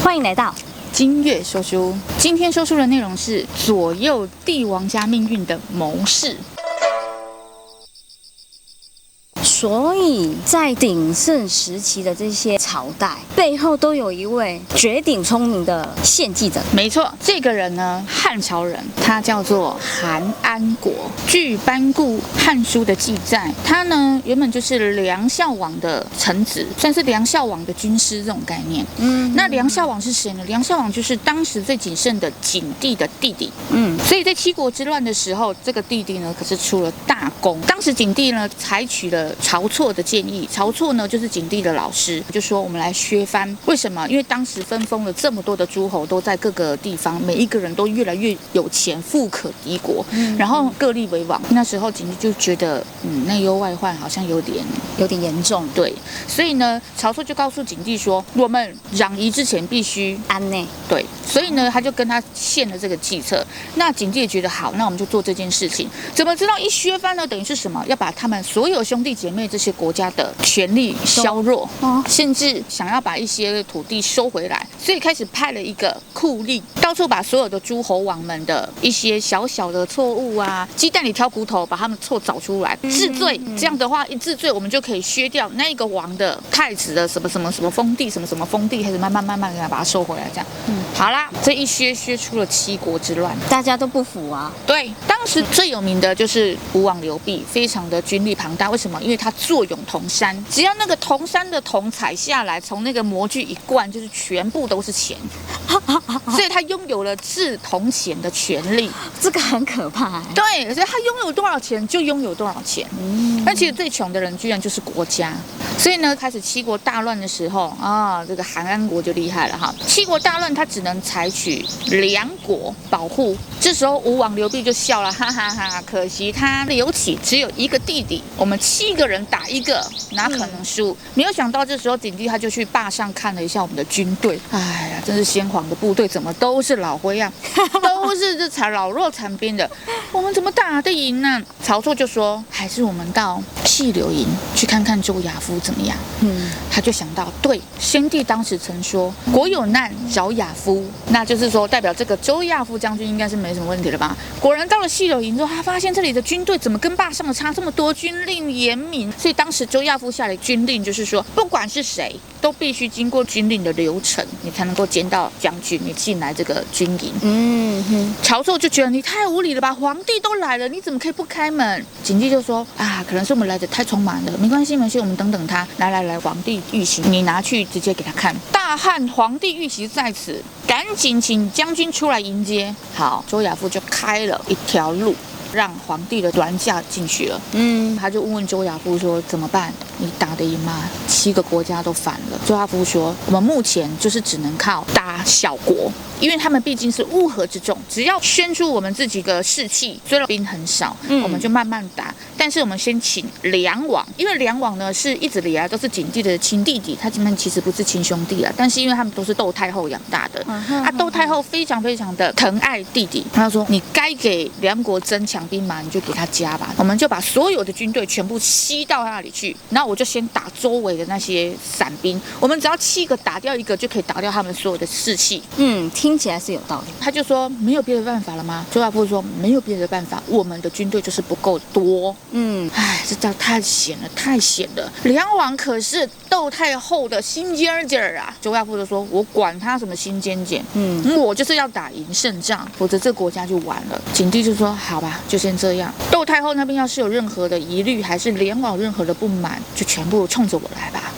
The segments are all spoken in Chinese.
欢迎来到今月说书。今天说书的内容是左右帝王家命运的谋士。所以在鼎盛时期的这些朝代背后都有一位绝顶聪明的献计者。没错，这个人呢，汉朝人，他叫做韩安国。据班固《汉书》的记载，他呢原本就是梁孝王的臣子，算是梁孝王的军师这种概念。那梁孝王是谁呢？梁孝王就是当时最谨慎的景帝的弟弟。所以在七国之乱的时候，这个弟弟呢可是出了大功。当时景帝呢采取了晁错的建议，晁错呢就是景帝的老师，就说我们来削藩。为什么？因为当时分封了这么多的诸侯，都在各个地方，每一个人都越来越有钱，富可敌国，然后各立为王。那时候景帝就觉得，内忧外患好像有点严重。对，所以呢，晁错就告诉景帝说，我们攘夷之前必须安内。对，所以呢，他就跟他献了这个计策。那景帝也觉得好，那我们就做这件事情。怎么知道一削藩呢？等于是什么？要把他们所有兄弟姐妹这些国家的权力削弱，甚至想要把一些土地收回来，所以开始派了一个酷吏，到处把所有的诸侯王们的一些小小的错误啊，鸡蛋里挑骨头，把他们错找出来治罪。这样的话，一治罪，我们就可以削掉那个王的太子的什么什么什么封地，什么什么封地，开始慢慢给他把它收回来。这样，好啦，这一削出了七国之乱，大家都不服啊。对，当时最有名的就是吴王刘濞，非常的军力庞大。为什么？因为他坐拥铜山，只要那个铜山的铜采下来，从那个模具一灌，就是全部都是钱，所以他拥有了制铜钱的权利。这个很可怕。对，所以他拥有多少钱就拥有多少钱。但其实最穷的人居然就是国家。所以呢，开始七国大乱的时候啊，这个韩安国就厉害了哈。七国大乱，他只能采取梁国保护。这时候吴王刘濞就笑了，哈哈哈！可惜他刘启只有一个弟弟，我们7个人打一个，哪可能输？没有想到这时候景帝他就去坝上看了一下我们的军队，哎呀，真是先皇的部队怎么都是老灰啊，都是这老弱残兵的，我们怎么打得赢呢？晁错就说，还是我们到细柳营去看看周亚夫怎么样？他就想到，对，先帝当时曾说国有难找亚夫，那就是说代表这个周亚夫将军应该是没什么问题了吧？果然到了细柳营之后，他发现这里的军队怎么跟坝上的差这么多，军令严明，所以当时周亚夫下了军令，就是说不管是谁都必须经过军令的流程，你才能够见到将军，你进来这个军营。晁错就觉得你太无理了吧，皇帝都来了，你怎么可以不开门？景帝就说啊，可能是我们来的太匆忙了，没关系，我们等等他。来，皇帝玉玺你拿去直接给他看。大汉皇帝玉玺在此，赶紧请将军出来迎接。好，周亚夫就开了一条路，让皇帝的銮驾进去了。他就问周亚夫说，怎么办？你打得赢吗？7个国家都反了。周亚夫说，我们目前就是只能靠打小国，因为他们毕竟是乌合之众，只要宣出我们自己的士气，虽然兵很少，我们就慢慢打。但是我们先请梁王，因为梁王呢是一直以来都是景帝的亲弟弟，他们其实不是亲兄弟啊，但是因为他们都是窦太后养大的，窦太后非常的疼爱弟弟，他说你该给梁国增强兵马，你就给他加吧，我们就把所有的军队全部吸到那里去，然后我就先打周围的那些散兵，我们只要7个打掉1个，就可以打掉他们所有的士气。听起来是有道理。他就说没有别的办法了吗？周亚夫说没有别的办法，我们的军队就是不够多。这叫太险了。梁王可是窦太后的新尖尖啊！周亚夫就说，我管他什么新尖尖，我就是要打赢胜仗，否则这个国家就完了。景帝就说好吧，就先这样。窦太后那边要是有任何的疑虑，还是梁王任何的不满，就全部冲着我来吧。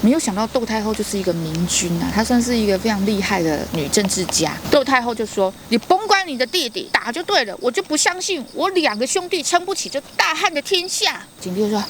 没有想到窦太后就是一个明君啊，她算是一个非常厉害的女政治家。窦太后就说，你甭管你的弟弟，打就对了，我就不相信我2个兄弟撑不起这大汉的天下。景帝就说，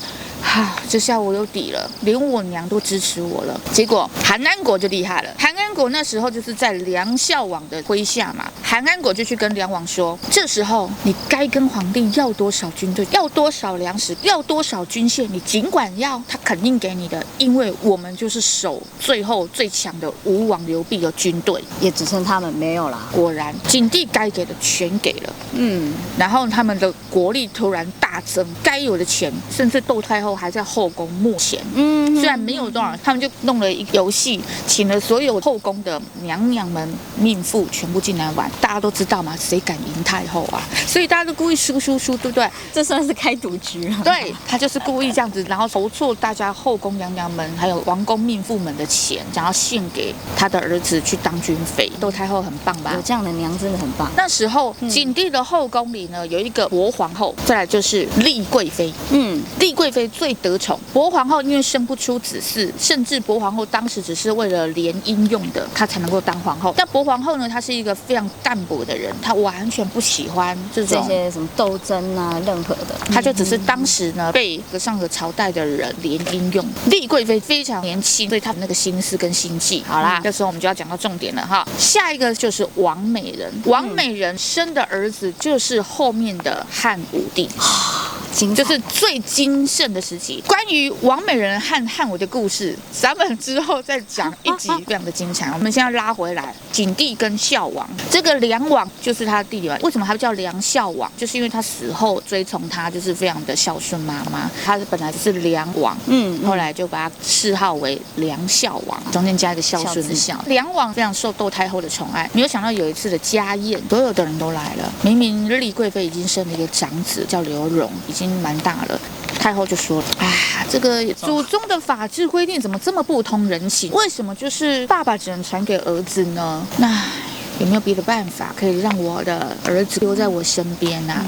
这下我有底了，连我娘都支持我了。结果韩安国就厉害了，韩安国那时候就是在梁孝王的麾下嘛，韩安国就去跟梁王说，这时候你该跟皇帝要多少军队，要多少粮食，要多少军械，你尽管要，他肯定给你的，因为我们就是守最后最强的吴王刘濞的军队，也只剩他们没有啦。果然景帝该给的全给了，然后他们的国力突然大增，该有的钱，甚至窦太后后还在后宫墓前。嗯，虽然没有多少人，他们就弄了一个游戏，请了所有后宫的娘娘们、命妇全部进来玩。大家都知道嘛，谁敢赢太后啊？所以大家都故意输，对不对？这算是开赌局了。对，他就是故意这样子，然后筹措大家后宫娘娘们还有王公命妇们的钱，想要献给他的儿子去当军妃。窦太后很棒吧？有这样的娘真的很棒。那时候景帝的后宫里呢，有一个薄皇后，再来就是丽贵妃。丽贵妃最得宠。薄皇后因为生不出子嗣，甚至薄皇后当时只是为了联姻用的，她才能够当皇后。但薄皇后呢，她是一个非常淡薄的人，她完全不喜欢这些什么斗争啊，任何的，她就只是当时呢被上个朝代的人联姻用。丽贵妃非常年轻，所以她的那个心思跟心计。好啦，这时候我们就要讲到重点了哈。下一个就是王美人。王美人生的儿子就是后面的汉武帝。就是最兴盛的时期。关于王美人和汉武的故事，咱们之后再讲一集，非常的精彩。我们现在拉回来，景帝跟孝王，这个梁王就是他的弟弟嘛。为什么他叫梁孝王？就是因为他死后追从他，就是非常的孝顺妈妈。他本来就是梁王，后来就把他谥号为梁孝王，中间加一个孝顺的孝。梁王非常受窦太后的宠爱，没有想到有一次的家宴，所有的人都来了。明明丽贵妃已经生了一个长子叫刘荣，已经蛮大了。太后就说：“这个祖宗的法制规定怎么这么不通人情？为什么就是爸爸只能传给儿子呢？那有没有别的办法可以让我的儿子留在我身边啊？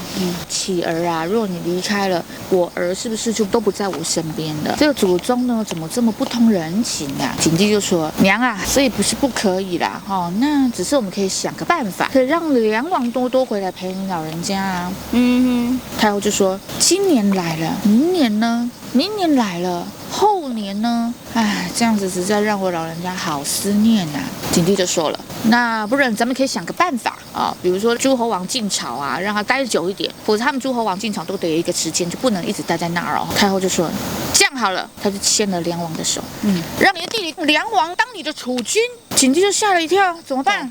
启儿啊，如果你离开了，我儿是不是就都不在我身边了？这个祖宗呢，怎么这么不通人情啊？”景帝就说：“娘啊，所以不是不可以啦，那只是我们可以想个办法，可以让梁王多多回来陪你老人家啊。”太后就说：“今年来了，明年呢？明年来了，后年呢？这样子实在让我老人家好思念啊。”景帝就说了：“那不然咱们可以想个办法啊，比如说诸侯王进朝啊，让他待久一点，否则他们诸侯王进朝都得有一个时间，就不能一直待在那儿哦。”太后就说：“这样好了。”他就牵了梁王的手，让你的弟弟梁王当你的储君。景帝就吓了一跳，怎么办？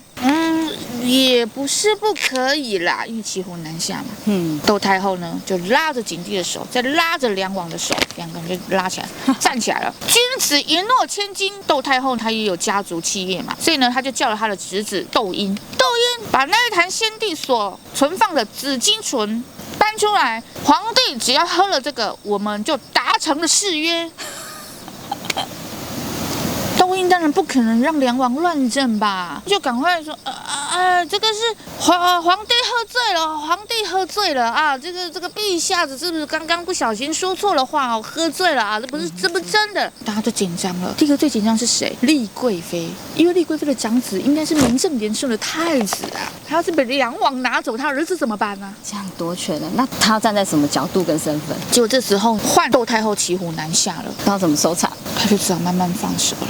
也不是不可以啦，因为骑虎难下嘛。窦太后呢就拉着景帝的手，再拉着梁王的手，两个人就拉起来，站起来了。君子一诺千金。窦太后她也有家族企业嘛，所以呢，她就叫了她的侄子窦婴，把那一坛先帝所存放的紫金醇搬出来，皇帝只要喝了这个，我们就达成了誓约。窦婴当然不可能让梁王乱政吧，就赶快说这个是皇帝喝醉了，皇帝喝醉了啊！这个陛下子是不是刚刚不小心说错了话哦？喝醉了啊！这不真的，大家都紧张了。第一个最紧张是谁？丽贵妃，因为丽贵妃的长子应该是名正言顺的太子啊，他要是被梁王拿走他儿子怎么办呢？这样夺权了，那他站在什么角度跟身份？结果这时候换窦太后骑虎难下了，不知道怎么收场，他就只好慢慢放手了。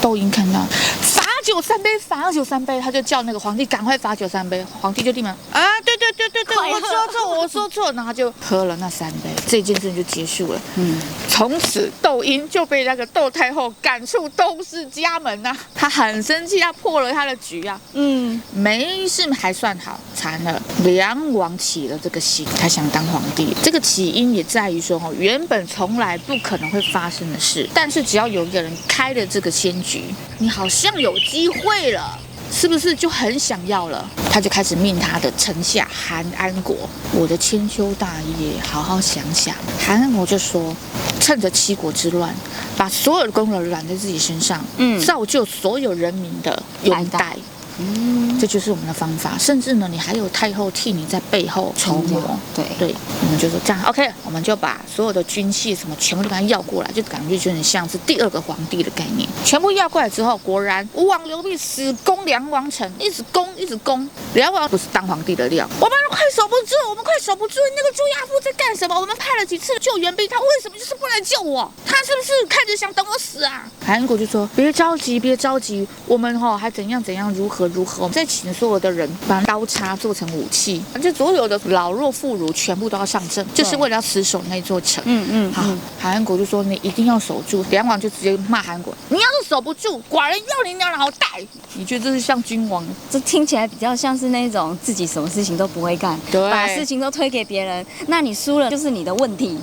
窦婴看到罚酒3杯，罚酒3杯，他就叫那个皇帝赶快罚酒3杯。皇帝就立马对，我说错，然后他就喝了那3杯，这件事情就结束了。从此窦婴就被那个窦太后赶出窦氏家门啊，他很生气，他破了他的局啊。没事还算好，惨了，梁王起了这个心，他想当皇帝。这个起因也在于说，原本从来不可能会发生的事，但是只要有一个人开了这个先局，你好像有机会了。是不是就很想要了？他就开始命他的臣下韩安国：“我的千秋大业，好好想想。”韩安国就说：“趁着七国之乱，把所有的功劳揽在自己身上，造就所有人民的拥戴。”这就是我们的方法。甚至呢，你还有太后替你在背后筹谋。对，我们就说这样 OK， 我们就把所有的军器什么全部都给他要过来，就感觉就很像是第二个皇帝的概念。全部要过来之后，果然吴王刘濞死攻梁王城，一直攻。梁王不是当皇帝的料，我们快守不住，那个朱亚夫在干什么？我们派了几次救援兵，他为什么就是不来救我？他是不是看着想等我死啊？韩国就说：“别着急，我们还怎样如何，我们再请所有的人把刀叉做成武器，就所有的老弱妇孺全部都要上阵，就是为了要死守那座城。好，韩安国就说你一定要守住，梁王就直接骂韩国，你要是守不住，寡人要你娘老带。你觉得这是像君王？这听起来比较像是那种自己什么事情都不会干，对，把事情都推给别人，那你输了就是你的问题。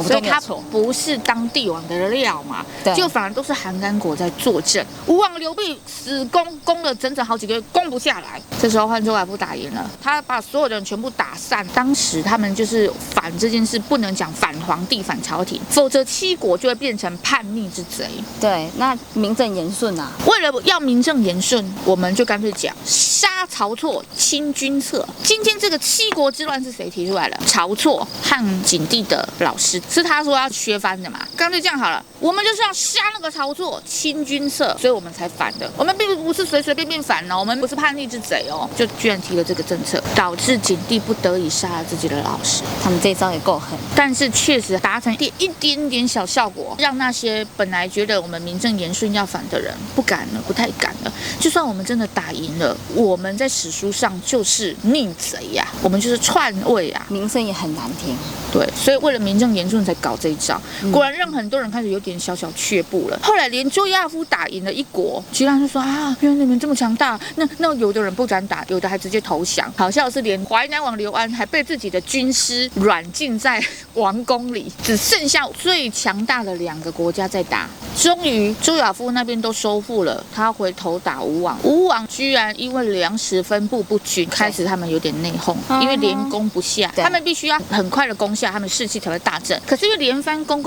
所以他不是当帝王的料嘛，就反而都是韩安国在坐镇。吴王刘濞死攻了整整好几个月，攻不下来。这时候换周亚夫打赢了，他把所有的人全部打散。当时他们就是反这件事不能讲反皇帝反朝廷，否则七国就会变成叛逆之贼。对，那名正言顺啊。为了要名正言顺，我们就干脆讲杀曹错，清君侧。今天这个七国之乱是谁提出来的？曹错，汉景帝的老师，是他说要削藩的嘛。干脆这样好了，我们就是要杀那个曹错，清君侧，所以我们才反的。我们并不是随随便便反哦，我们不是叛逆之贼哦，就居然提了这个政策，导致景帝不得已杀了自己的老师。他们这一招也够狠，但是确实达成一点点小效果，让那些本来觉得我们名正言顺要反的人不敢了，不太敢了。就算我们真的打赢了，我们在史书上就是逆贼呀，我们就是篡位啊，名声也很难听。对，所以为了名正言顺才搞这一招，果然让很多人开始有点小小却步了。后来连周亚夫打赢了一国，居然就说啊，原来你们这么强大，那有的人不敢打，有的还直接投降。好笑的是，连淮南王刘安还被自己的军师软禁在王宫里，只剩下最强大的2个国家在打。终于周亚夫那边都收复了，他回头打吴王，吴王居然因为粮食分布不均，开始他们有点内讧，因为连攻不下，他们必须要很快的攻下，他们士气才会大振。可是因为连番攻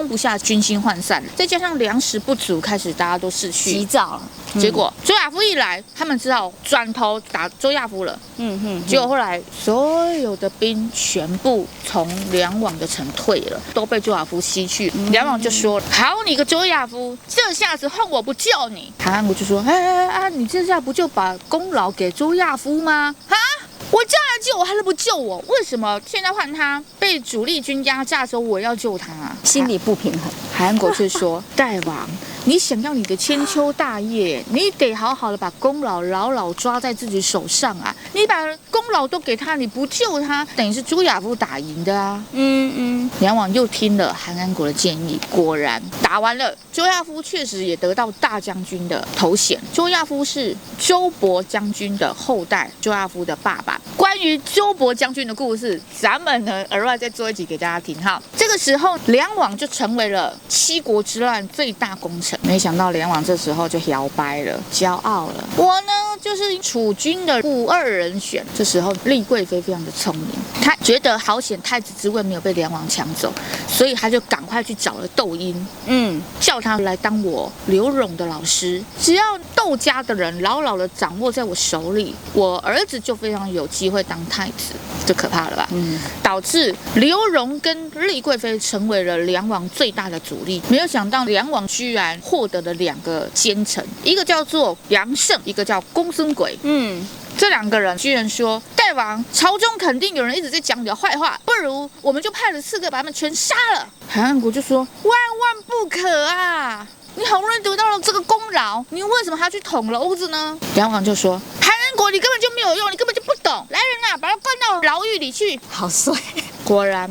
不下，军心涣散，再加上粮食不足，开始大家都士气急躁了。结果周亚夫一来，他们只好转头打周亚夫了。结果后来所有的兵全部从梁王的城退了，都被周亚夫吸去。梁王就说：“好你个周亚夫，这下子换我不救你。”韩安国就说：“你这下不就把功劳给周亚夫吗？啊？我叫他救我，还是不救我？为什么现在换他被主力军压榨的时候，我要救他啊？”心里不平衡。韩安国却说：“大王，你想要你的千秋大业，你得好好的把功劳牢牢抓在自己手上啊！你把功劳都给他，你不救他，等于是周亚夫打赢的啊！”梁王又听了韩安国的建议，果然打完了，周亚夫确实也得到大将军的头衔。周亚夫是周勃将军的后代，周亚夫的爸爸。关于周勃将军的故事，咱们呢额外再做一集给大家听哈。这个时候，梁王就成为了七国之乱最大功臣。没想到梁王这时候就摇摆了，骄傲了。我呢就是楚军的不二人选。这时候厉贵妃非常的聪明，她觉得好险太子之位没有被梁王抢走，所以她就赶快去找了窦婴，叫他来当我刘荣的老师。只要窦家的人牢牢的掌握在我手里，我儿子就非常有机会当太子。这可怕了吧？导致刘荣跟厉贵妃成为了梁王最大的阻力。没有想到梁王居然获得了2个奸臣，一个叫做杨胜，一个叫公孙轨。这2个人居然说：“大王，朝中肯定有人一直在讲你的坏话，不如我们就派了4个把他们全杀了。”韩安国就说：“万万不可啊！你好不容易得到了这个功劳，你为什么还要去捅娄子呢？”梁王就说：“韩安国，你根本就没有用，你根本就不懂。来人啊，把他关到牢狱里去。”好帅。果然，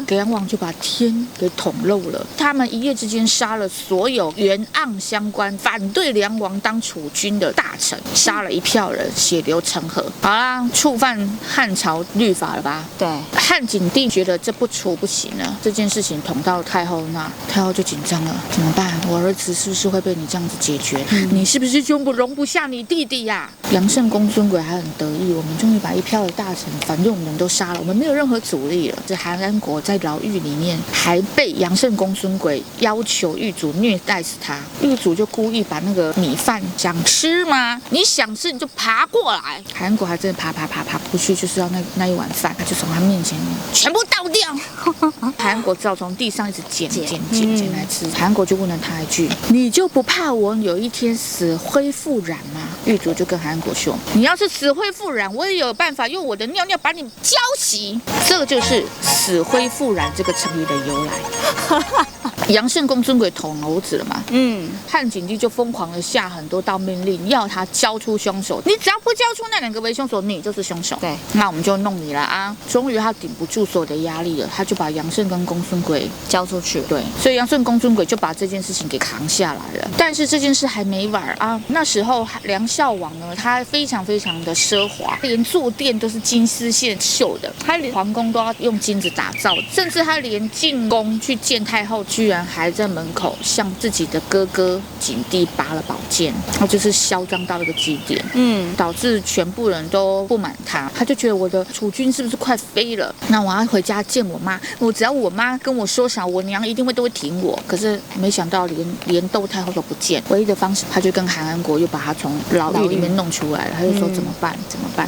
梁王就把天给捅漏了。他们一夜之间杀了所有原案相关、反对梁王当储君的大臣，杀了一票人，血流成河。好啦，触犯汉朝律法了吧？对。汉景帝觉得这不处不行了，这件事情捅到太后那，太后就紧张了，怎么办？我儿子是不是会被你这样子解决？你是不是就容不下你弟弟呀？杨胜、公孙轨还很得意，我们终于把一票的大臣反对我们的人都杀了，我们没有任何阻力了。这韩安国在牢狱里面还被杨胜、公孙轨要求狱卒虐待死他，狱卒就故意把那个米饭想吃吗？你想吃你就爬过来。韩安国还真的爬不去，就是要那一碗饭，他就从他面前全部倒掉。韩安国只好从地上一直捡来吃。韩安国就问了他一句：“你就不怕我有一天死灰复燃吗？”狱卒就跟韩安国说：“你要是死灰复燃，我也有办法用我的尿尿把你浇熄。”这个就是死灰复燃这个成语的由来。杨慎公孙轨捅娄子了嘛，汉景帝就疯狂的下很多道命令，要他交出凶手。你只要不交出那2个为凶手，你就是凶手。对，那我们就弄你了啊！终于他顶不住所有的压力了，他就把杨慎跟公孙轨交出去。对，所以杨慎公孙轨就把这件事情给扛下来了。但是这件事还没完啊！那时候梁孝王呢，他非常非常的奢华，连坐垫都是金丝线绣的，他连皇宫都要用金子打造，甚至他连进宫去见太后，居然还在门口向自己的哥哥景帝拔了宝剑，他就是嚣张到一个极点，导致全部人都不满他，他就觉得我的储君是不是快飞了？那我要回家见我妈，只要我妈跟我说啥，我娘一定都会挺我。可是没想到连窦太后都不见，唯一的方式，他就跟韩安国又把他从牢狱里面弄出来了，他就说怎么办？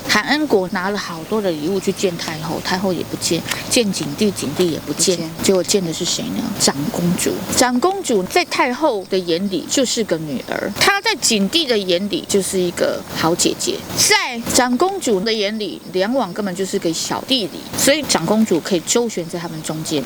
韩安国拿了好多的礼物去见太后，太后也不见，见景帝，景帝也不见，结果见的是谁呢？长公主。长公主在太后的眼里就是个女儿，她在景帝的眼里就是一个好姐姐，在长公主的眼里，梁王根本就是个小弟弟，所以长公主可以周旋在他们中间。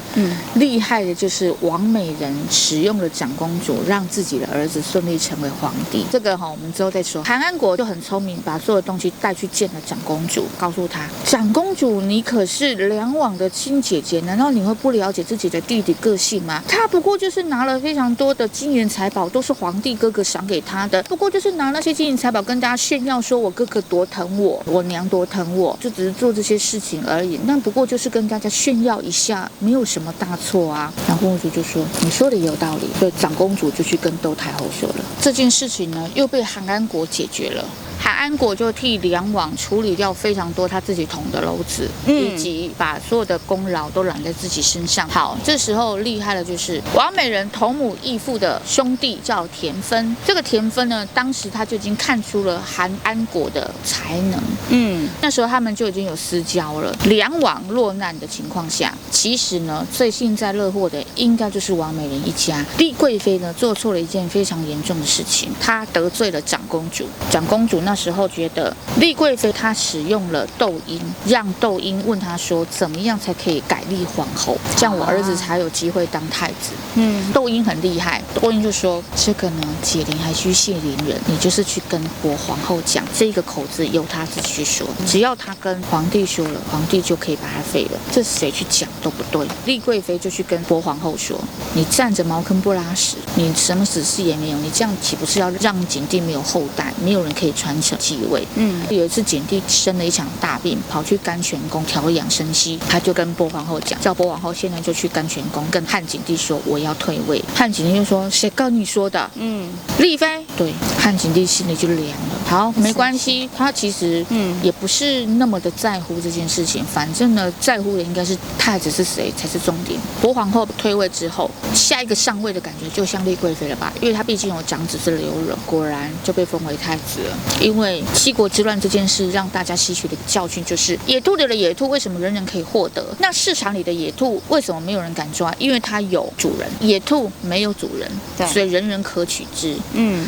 厉害的就是王美人使用了长公主，让自己的儿子顺利成为皇帝。这个我们之后再说。韩安国就很聪明，把所有东西带去见了长公主，告诉她：长公主，你可是梁王的亲姐姐，难道你会不了解自己的弟弟个性吗？他不过就是拿了非常多的金银财宝，都是皇帝哥哥赏给他的，不过就是拿那些金银财宝跟大家炫耀说我哥哥多疼我，我娘多疼我，就只是做这些事情而已，那不过就是跟大家炫耀一下，没有什么大错啊。长公主就说你说的也有道理，所以长公主就去跟窦太后说了这件事情呢，又被韩安国解决了。韩安国就替梁王处理掉非常多他自己捅的篓子，以及把所有的功劳都揽在自己身上。好，这时候厉害的就是王美人同母异父的兄弟叫田芬，这个田芬呢，当时他就已经看出了韩安国的才能。那时候他们就已经有私交了。梁王落难的情况下，其实呢，最幸灾乐祸的应该就是王美人一家。丽贵妃呢，做错了一件非常严重的事情，她得罪了长公主。长公主那时候觉得丽贵妃她使用了窦婴，让窦婴问她说怎么样才可以改立皇后，这样我儿子才有机会当太子。窦婴很厉害，窦婴就说这个呢，解铃还须系铃人，你就是去跟博皇后讲，这个口子由她自己去说，只要她跟皇帝说了，皇帝就可以把她废了，这谁去讲都不对。丽贵妃就去跟博皇后说，你站着茅坑不拉屎，你什么子嗣也没有，你这样岂不是要让景帝没有后代，没有人可以传承继位？有一次景帝生了一场大病，跑去甘泉宫调养生息，他就跟博皇后讲，叫博皇后现在就去甘泉宫跟汉景帝说我要退位。汉景帝就说谁跟你说的？丽妃。对，汉景帝心里就凉了。好，没关系，他其实也不是那么的在乎这件事情，反正呢，在乎的应该是太子是谁才是重点。博皇后退位之后，下一个上位的感觉就像丽贵妃了吧，因为她毕竟有长子是刘荣，果然就被封为太子了。因为七国之乱这件事让大家吸取的教训就是，野兔里的野兔为什么人人可以获得？那市场里的野兔为什么没有人敢抓？因为它有主人，野兔没有主人，所以人人可取之。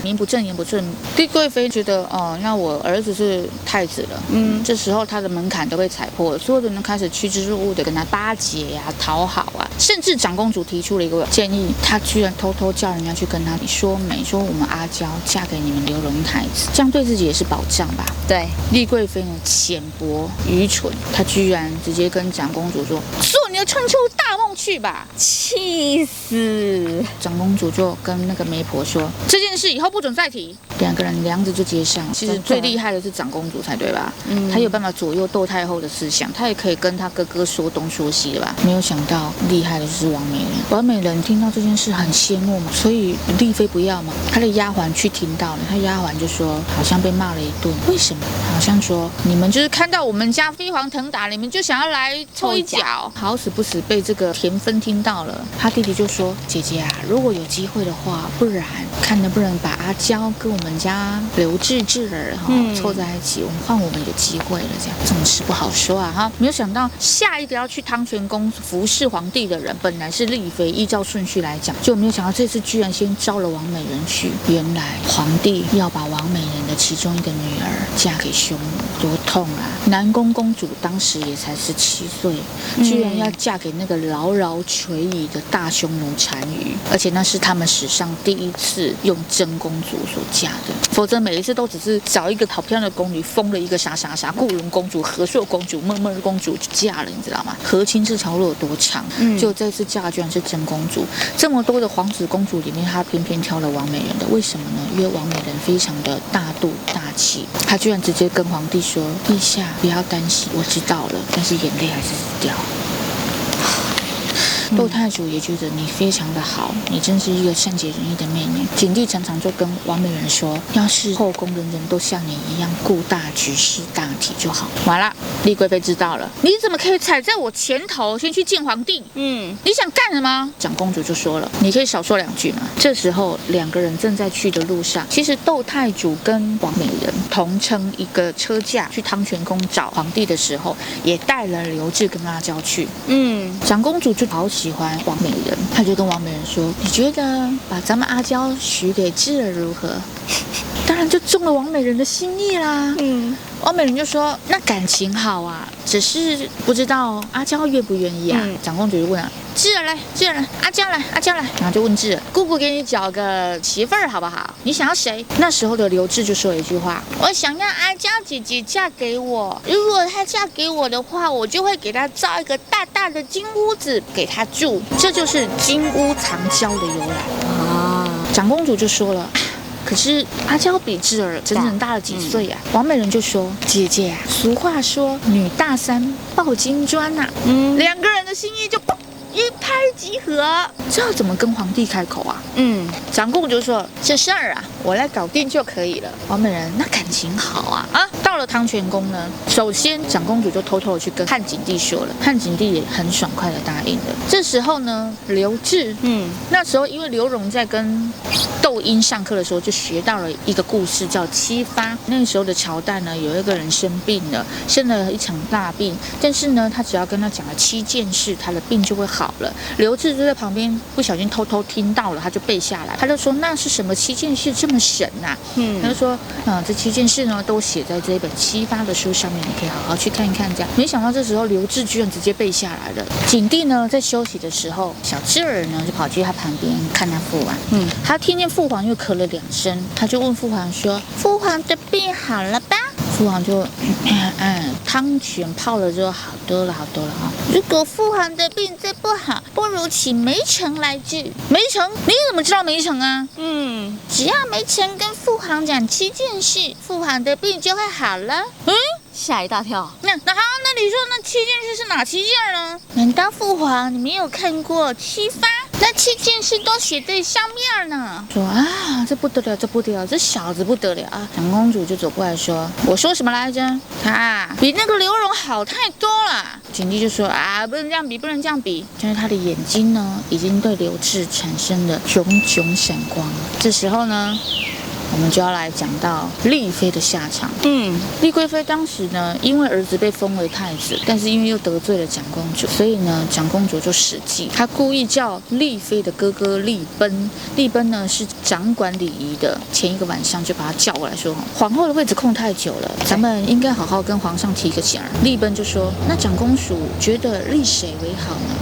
名不正言不顺。丽贵妃觉得那我儿子是太子了，这时候他的门槛都被踩破了，所有的人开始趋之若鹜的跟他巴结啊、讨好啊，甚至长公主提出了一个建议，她居然偷偷叫人家去跟他说媒，说我们阿娇嫁给你们刘荣太子，这样对自己也是保障吧？对，丽贵妃呢浅薄愚蠢，她居然直接跟长公主说：“做你的春秋大梦去吧！”气死！长公主就跟那个媒婆说：“这件事以后不准再提。”两个人梁子就接上。其实最厉害的是长公主才对吧？她有办法左右窦太后的思想，她也可以跟她哥哥说东说西的吧？没有想到厉害的就是王美人。王美人听到这件事很羡慕嘛，所以丽妃不要嘛，她的丫鬟去听到了，她丫鬟就说好像被骂了一顿，为什么？好像说你们就是看到我们家飞黄腾达，你们就想要来凑一脚，好死不死被这个田芬听到了，他弟弟就说姐姐啊，如果有机会的话，不然看能不能把阿娇跟我们家刘志儿凑在一起，我们换我们有机会了，这样这种事不好说啊哈。没有想到下一个要去汤泉宫服侍皇帝的人本来是丽妃，依照顺序来讲，就没有想到这次居然先招了王美人去，原来皇帝要把王王美人的其中一个女儿嫁给匈奴，多痛啊！南宫公主当时也才17岁，居然要嫁给那个牢牢垂疑的大匈奴单于，而且那是他们史上第一次用真公主所嫁的，否则每一次都只是找一个好漂亮的宫女，封了一个啥顾伦公主、和硕公主、默默公主就嫁了，你知道吗？和亲这条路有多长？就这次嫁居然是真公主。这么多的皇子公主里面，她偏偏挑了王美人的，为什么呢？因为王美人非常的大度大气，她居然直接跟皇帝说：“陛下不要担心，我知道了，但是眼泪还是掉。”窦太主也觉得你非常的好，你真是一个善解人意的妹妹。景帝常常就跟王美人说，要是后宫人人都像你一样顾大局识大体就好。完了，丽贵妃知道了，你怎么可以踩在我前头先去见皇帝？你想干什么？长公主就说了，你可以少说2句嘛。这时候2个人正在去的路上，其实窦太主跟王美人同乘一个车驾去汤泉宫找皇帝的时候，也带了刘志跟阿娇去。长公主就好喜欢王美人，她就跟王美人说：“你觉得把咱们阿娇许给智儿如何？”当然就中了王美人的心意啦。王美人就说：“那感情好啊，只是不知道阿娇愿不愿意啊。长公主就问啊：“智儿来，智儿来，阿娇来，阿娇来。”然后就问智儿：“姑姑给你找个媳妇儿好不好？你想要谁？”那时候的刘志就说了一句话：“我想要阿娇姐姐嫁给我。如果她嫁给我的话，我就会给她造一个大大的金屋子给她住。”这就是金屋藏娇的由来。长公主就说了。可是阿娇比智儿整整大了几岁啊？王美人就说：“姐姐啊，俗话说女大三抱金砖呐。”2个人的心意就一拍即合，这要怎么跟皇帝开口啊？长公主就说：“这事儿啊，我来搞定就可以了。”王美人那感情好啊！到了汤泉宫呢，首先长公主就偷偷的去跟汉景帝说了，汉景帝也很爽快的答应了。这时候呢，刘志，那时候因为刘荣在跟窦婴上课的时候，就学到了一个故事，叫七发。那个时候的朝代呢，有一个人生病了，生了一场大病，但是呢，他只要跟他讲了7件事，他的病就会好了。刘志就在旁边不小心偷偷听到了，他就背下来，他就说：“那是什么7件事这么神啊？”他就说：“这7件事呢，都写在这一本七发的书上面，你可以好好去看一看。”这样，没想到这时候刘志居然直接背下来了。景帝呢，在休息的时候，小智儿呢就跑去他旁边看他父王。他听见父皇又咳了2声，他就问父皇说：“父皇的病好了吧？”父皇就汤泉泡了之后好多了啊。如果父皇的病再不好，不如请梅城来治。梅城？你怎么知道梅城啊？只要梅城跟父皇讲7件事，父皇的病就会好了。吓一大跳。那你说那7件事是哪7件呢？难道父皇你没有看过七发？那7件事都写在上面呢。说啊，这不得了，这小子不得了啊！长公主就走过来说：“我说什么来着？他比那个刘荣好太多了。”景帝就说：“啊，不能这样比，不能这样比。”但是他的眼睛呢，已经对刘志产生了炯炯闪光。这时候呢，我们就要来讲到丽妃的下场。丽贵妃当时呢，因为儿子被封为太子，但是因为又得罪了长公主，所以呢，长公主就使计，她故意叫丽妃的哥哥丽奔。丽奔呢是掌管礼仪的，前一个晚上就把他叫过来说，皇后的位置空太久了，咱们应该好好跟皇上提个醒儿。丽奔就说：“那长公主觉得立谁为好呢？”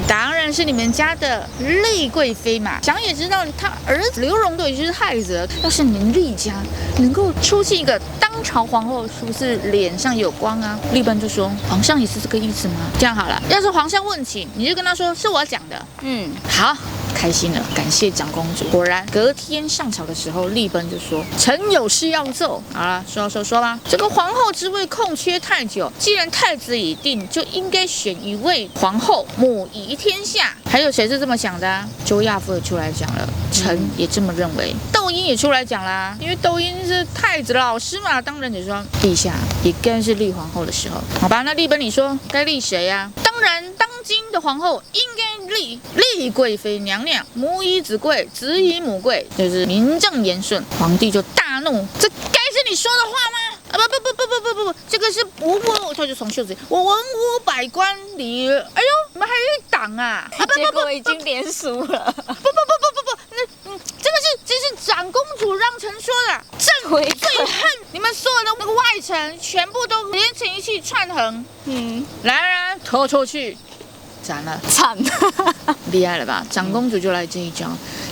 当然是你们家的丽贵妃嘛。想也知道，他儿子刘荣都已经是太子了，要是你们丽家能够出现一个当朝皇后，是不是脸上有光啊？丽奔就说：“皇上也是这个意思吗？这样好了，要是皇上问起，你就跟他说是我讲的。”好，开心了，感谢长公主。果然，隔天上朝的时候，丽奔就说：“臣有事要奏。”好了，说吧。这个皇后之位空缺太久，既然太子已定，就应该选一位皇后，母仪天下。还有谁是这么想的啊？周亚夫也出来讲了，臣也这么认为。窦婴也出来讲啦，因为窦婴是太子的老师嘛，当然也说陛下也该是立皇后的时候。好吧，那丽奔你说该立谁啊？当然，当今的皇后应该立丽贵妃娘娘，母以子贵，子以母贵，就是名正言顺。皇帝就大怒，这该是你说的话吗？不，这个是不，他就从袖子里，我文武百官礼，哎呦，你们还有一党啊！结果已经连输了。不，这是长公主让臣说的，朕最恨你们所有的那个外臣，全部都连成一气串横。来人，拖出去。斩了，惨，厉害了吧？长公主就来这一招，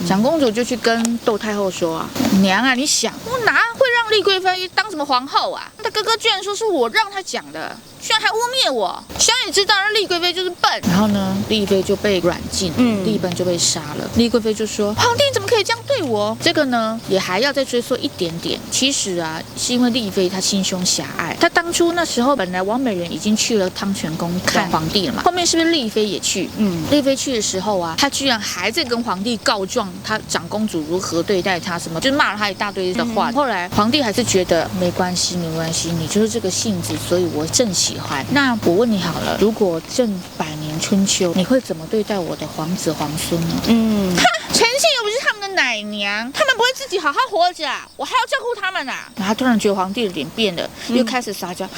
长公主就去跟窦太后说啊，娘啊，你想我哪会让丽贵妃当什么皇后啊？她哥哥居然说是我让她讲的，居然还污蔑我，想也知道，丽贵妃就是笨。然后呢，丽妃就被软禁，丽本就被杀了。丽贵妃就说，皇帝怎么可以这样对我？这个呢，也还要再追溯一点点。其实啊，是因为丽妃她心胸狭隘，她当初那时候本来王美人已经去了汤泉宫看皇帝了嘛，后面是不是丽妃也去？丽妃去的时候啊，她居然还在跟皇帝告状，她长公主如何对待她，什么就骂了她一大堆的话。后来皇帝还是觉得没关系，没关系，你就是这个性子，所以我正喜欢。那我问你好了，如果正100年春秋，你会怎么对待我的皇子皇孙呢？臣妾又不是他们的奶娘，他们不会自己好好活着啊，我还要照顾他们啊。然后他突然觉得皇帝的脸变了，又开始撒娇，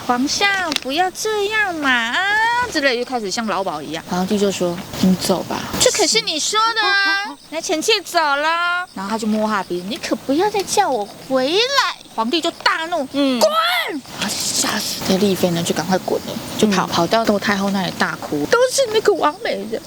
皇上不要这样嘛之类，又开始像老鸨一样。皇帝就说：“你走吧，这可是你说的啊。”那臣妾走了。然后他就摸他鼻子，你可不要再叫我回来。皇帝就大怒，滚！然后吓死这丽妃呢，就赶快滚了，就跑到窦太后那里大哭，都是那个王美人，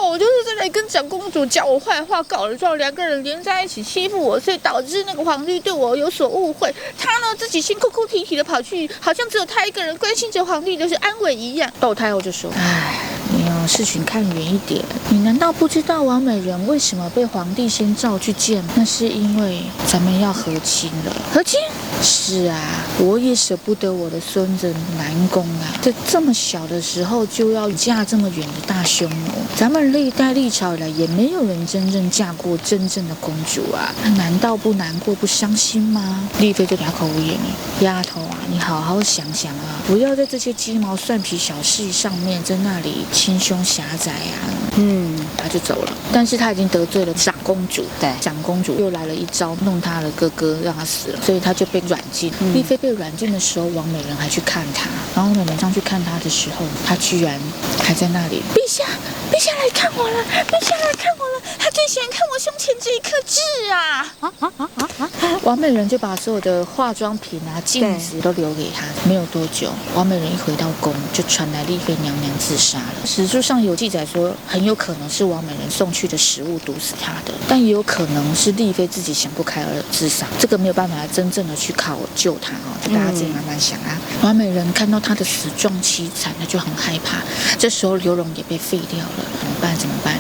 我就是在那里跟长公主讲我坏话，搞了状，两个人连在一起欺负我，所以导致那个皇帝对我有所误会。他呢自己先哭哭啼啼的跑去，好像只有他一个人关心着皇帝的是安危一样。窦太后就说：“哎，你要事情看远一点，你难道不知道王美人为什么被皇帝先召去见？那是因为咱们要和亲了。和亲？是啊，我也舍不得我的孙子南宫啊，在这么小的时候就要嫁这么远的大匈奴。咱们历代历朝以来也没有人真正嫁过真正的公主啊，难道不难过不伤心吗？”丽妃就哑口无言了。丫头啊，你好好想想啊，不要在这些鸡毛蒜皮小事上面在那里心胸狭窄啊。他就走了，但是他已经得罪了长公主，对，长公主又来了一招，弄他的哥哥，让他死了，所以他就被软禁。丽妃被软禁的时候，王美人还去看他，然后王美人上去看他的时候，他居然还在那里，陛下，陛下来看我了，陛下来看我了，他最喜欢看我胸前这一颗痣啊！王美人就把所有的化妆品啊、镜子都留给他。没有多久，王美人一回到宫，就传来丽妃娘娘自杀了。史书上有记载说，很有可能是王美人送去的食物毒死她的，但也有可能是丽妃自己想不开而自杀。这个没有办法真正的去考究她就大家自己慢慢想啊。王美人看到她的死状凄惨，她就很害怕。这时候刘荣也被废掉了，怎么办？怎么办？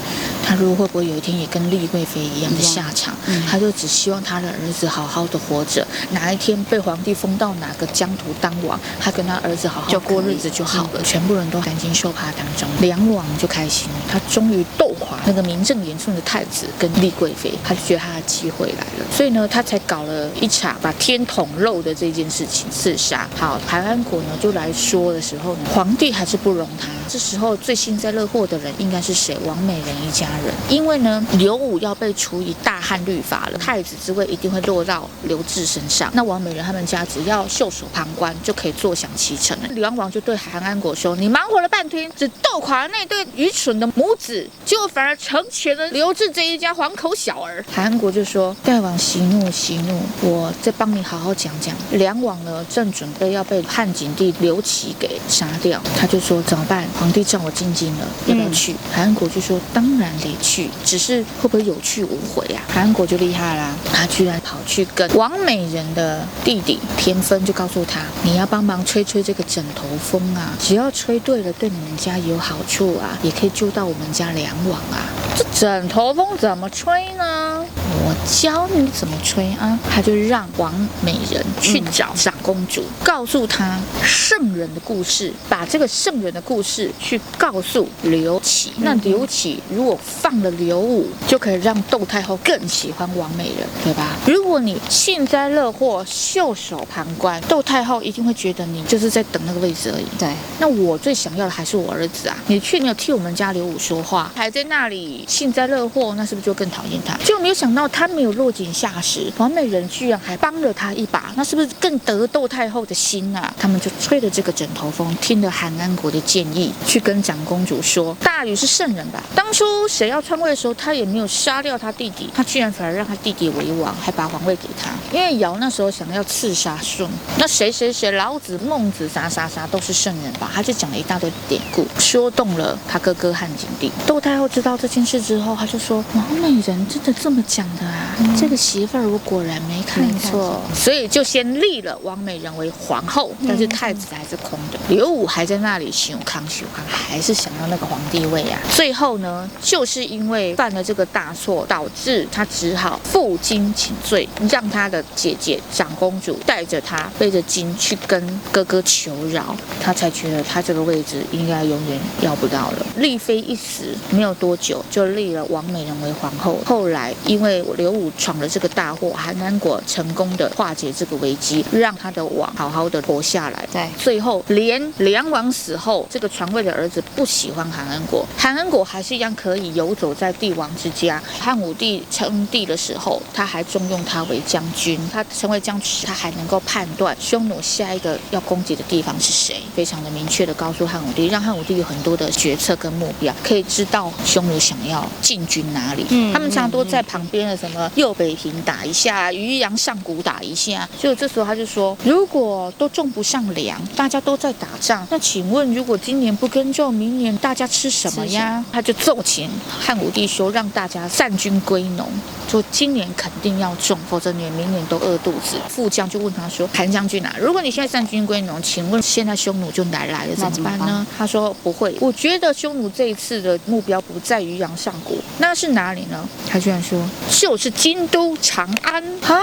他如果会不会有一天也跟丽贵妃一样的下场？他就只希望他的儿子好好的活着，哪一天被皇帝封到哪个疆土当王，他跟他儿子好好过日子就好了。全部人都担惊受怕当中，梁王就开心了，他终于斗垮那个名正言顺的太子跟丽贵妃，他就觉得他的机会来了，所以呢，他才搞了一场把天捅漏的这件事情，刺杀。好，韩安国呢就来说的时候呢，皇帝还是不容他。这时候最幸灾乐祸的人应该是谁？王美人一家人，因为呢，刘武要被处以大汉律法了，太子之位一定会落到刘志身上。那王美人他们家只要袖手旁观，就可以坐享其成了。梁王就对韩安国说：“你忙活了半天，只斗垮了那对愚蠢的母子，结果反而成全了刘志这一家黄口小儿。”韩安国就说：“大王息怒，息怒，我再帮你好好讲讲。”梁王呢，正准备要被汉景帝刘启给杀掉，他就说：“怎么办？皇帝叫我进京了，要不要去？”韩安国就说：“当然得去，只是会不会有去无回啊？”韩安国就厉害啦，他居然跑去跟王美人的弟弟田芬就告诉他：“你要帮忙吹吹这个枕头风啊，只要吹对了，对你们家有好处啊，也可以救到我们家梁王啊。”这枕头风怎么吹呢？我教你怎么吹啊！他就让王美人去找长公主，告诉她圣人的故事，把这个圣人的故事去告诉刘启。那刘启如果放了刘武，就可以让窦太后更喜欢王美人，对吧？如果你幸灾乐祸、袖手旁观，窦太后一定会觉得你就是在等那个位置而已。对，那我最想要的还是我儿子啊！你却没有替我们家刘武说话，还在那里幸灾乐祸，那是不是就更讨厌他？就没有想到他没有落井下石，王美人居然还帮了他一把，那是不是更得窦太后的心啊？他们就吹了这个枕头风，听了韩安国的建议，去跟长公主说，大禹是圣人吧？当初谁要篡位的时候，他也没有杀掉他弟弟，他居然反而让他弟弟为王，还把皇位给他。因为尧那时候想要刺杀舜，那谁老子、孟子啥都是圣人吧？他就讲了一大堆典故，说动了他哥哥汉景帝。窦太后知道这件事之后，他就说：王美人真的这么讲的啊？这个媳妇儿我果然没看错，所以就先立了王美人为皇后，但是太子还是空的。刘武还在那里修康，还是想要那个皇帝位啊。最后呢，就是因为犯了这个大错，导致他只好负荆请罪，让他的姐姐长公主带着他背着荆去跟哥哥求饶，他才觉得他这个位置应该永远要不到了。丽妃一死没有多久，就立了王美人为皇后。后来因为刘武闯了这个大祸，韩安国成功的化解这个危机，让他的王好好的活下来。对，最后连梁王死后，这个传位的儿子不喜欢韩安国，韩安国还是一样可以游走在帝王之家。汉武帝称帝的时候，他还重用他为将军，他成为将军，他还能够判断匈奴下一个要攻击的地方是谁，非常的明确的告诉汉武帝，让汉武帝有很多的决策跟目标，可以知道匈奴想要进军哪里。他们常常都在旁边的什么右北平打一下，渔阳上谷打一下，所以这时候他就说，如果都种不上粮，大家都在打仗，那请问如果今年不耕种，明年大家吃什么呀？他就奏请汉武帝说，让大家散军归农，说今年肯定要种，否则你们明年都饿肚子。副将就问他说，韩将军啊，如果你现在散军归农，请问现在匈奴就来了怎么办呢？他说不会，我觉得匈奴这一次的目标不在于阳上国，那是哪里呢？他居然说就是京都长安啊，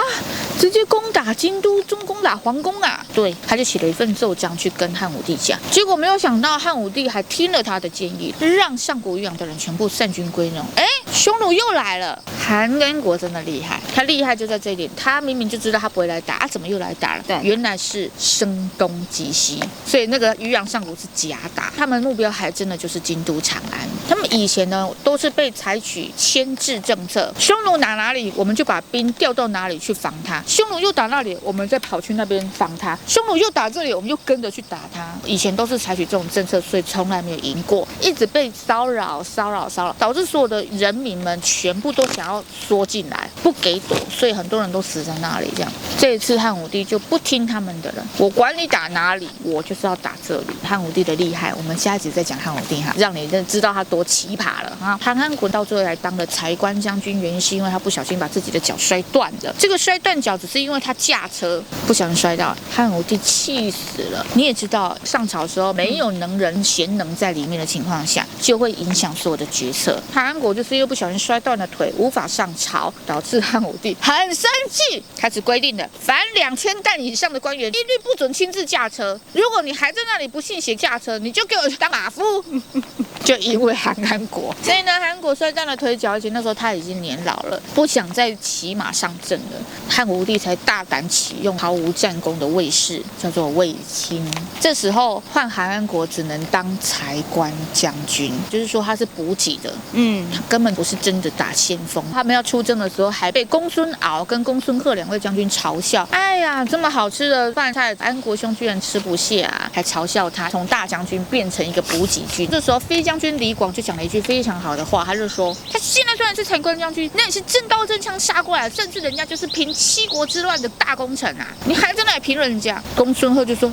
直接攻打京都，攻打皇宫啊。对，他就写了一份奏章去跟汉武帝讲，结果没有想到汉武帝还听了他的建议，让上国渔阳的人全部散军归农。匈奴又来了。韩安国真的厉害，他厉害就在这一点，他明明就知道他不会来打，怎么又来打了？对，原来是声东击西，所以那个渔阳上国是假打，他们目标还真的就是京都长安。他们以前呢都是被采取牵制政策，匈奴打哪里，我们就把兵调到哪里去防他；匈奴又打那里，我们再跑去那边防他；匈奴又打这里，我们又跟着去打他。以前都是采取这种政策，所以从来没有赢过，一直被骚扰，导致所有的人民们全部都想要缩进来，不给躲，所以很多人都死在那里。这样，这一次汉武帝就不听他们的了，我管你打哪里，我就是要打这里。汉武帝的厉害，我们下一集再讲汉武帝哈，让你知道他多奇葩了哈。韩安国到最后来当了柴官将军，原因是因为他不小心把自己的脚摔断了。这个摔断脚只是因为他驾车不小心摔到，汉武帝气死了。你也知道，上朝的时候没有能人贤能在里面的情况下，就会影响所有的决策。韩安国就是因为不小心摔断了腿，无法上朝，导致汉武帝很生气，开始规定了，凡2000担以上的官员一律不准亲自驾车。如果你还在那里不信邪驾车，你就给我当马夫。就因为韩安国，所以呢，韩安国摔断了腿脚，而且那时候他已经年老了，不想再骑马上阵了。汉武帝才大胆启用毫无战功的卫士，叫做卫青。这时候换韩安国只能当柴官将军，就是说他是补给的，他根本不是真的打先锋。他们要出征的时候，还被公孙敖跟公孙贺2位将军嘲笑。哎呀，这么好吃的饭菜，安国兄居然吃不下啊！还嘲笑他从大将军变成一个补给军。这时候飞将军李广就讲了一句非常好的话，他就说：他现在虽然是柴官将军，那也是真刀真枪杀过来，甚至人家就是平七国之乱的大功臣啊！你还在那里评人家？公孙贺就说：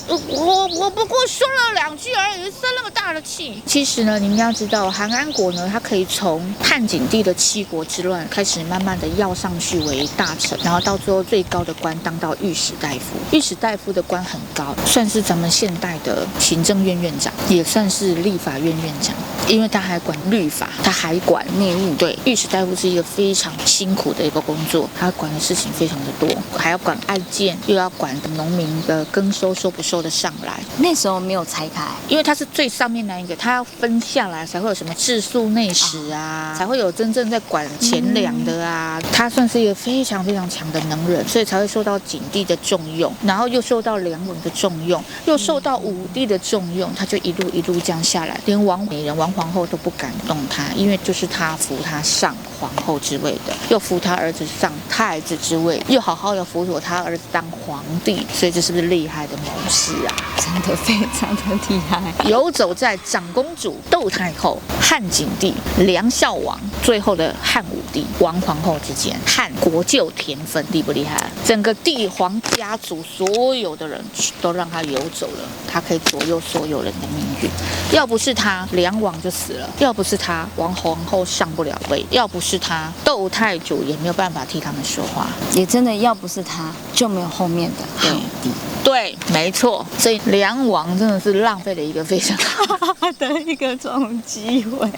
我不过说了2句而已，生那么大的气。其实呢，你们要知道，韩安国呢，他可以从汉景帝的七国之乱开始，慢慢的要上去为大臣，然后到最后最高的官当到御史大夫。御史大夫的官很高，算是咱们现代的行政院院长，也算是立法院院长，因为他还管律法，他还管内务。对，御史大夫是一个非常辛苦的一个工作，他管的事情非常的多，还要管案件，又要管农民的耕收收不收得上来。那时候没有拆开，因为他是最上面那一个，他要分下来才会有什么治粟内史啊，才会有真正在管钱粮的啊。他算是一个非常非常强的能人，所以才会受到景帝的重用，然后又受到梁文的重用，又受到武帝的重用，他就一路这样下来，连王美人、王皇后都不敢动他，因为就是他扶他上皇后之位的，又扶他儿子上太子之位，又好好的辅佐他儿子当皇帝，所以这是不是厉害的谋士啊？真的非常的厉害。游走在长公主、窦太后、汉景帝、梁孝王，最后的汉武帝、王皇后之间，汉国舅田汾，厉不厉害？整个帝皇家族所有的人都让他游走了，他可以左右所有人的命运。要不是他，梁王就死了；要不是他，王皇后上不了位；要不是他，窦太主也没有办法替他们说话。也真的要不是他，就没有后面的汉武帝。对，没错。所以梁王真的是浪费了一个非常好的一个这种机会。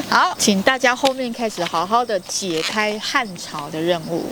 好，请大家后面开始好好的解开汉朝的任务。